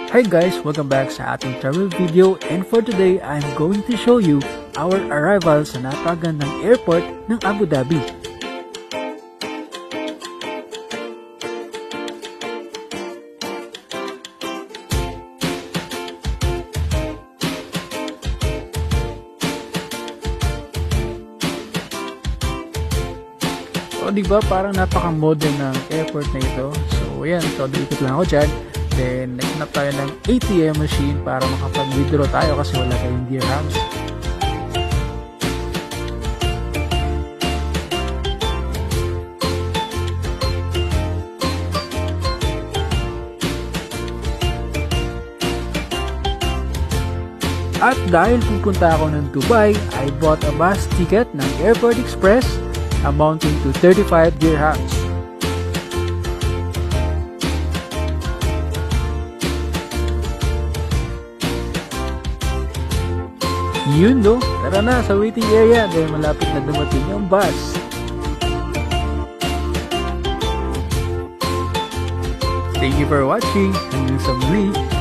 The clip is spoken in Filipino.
Hi guys! Welcome back sa ating travel video, and for today, I'm going to show you our arrival sa napakagandang airport ng Abu Dhabi. So diba parang napaka-modern ng airport na ito. So yan, so ikot lang ako dyan. Then, naghanap tayo ng ATM machine para makapag-withdraw tayo kasi wala tayong dirhams. At dahil pupunta ako ng Dubai, I bought a bus ticket ng Airport Express amounting to 35 dirhams. Yun no, tara na sa waiting area dahil malapit na dumating ang bus. Thank you for watching. Hanggang sa muli.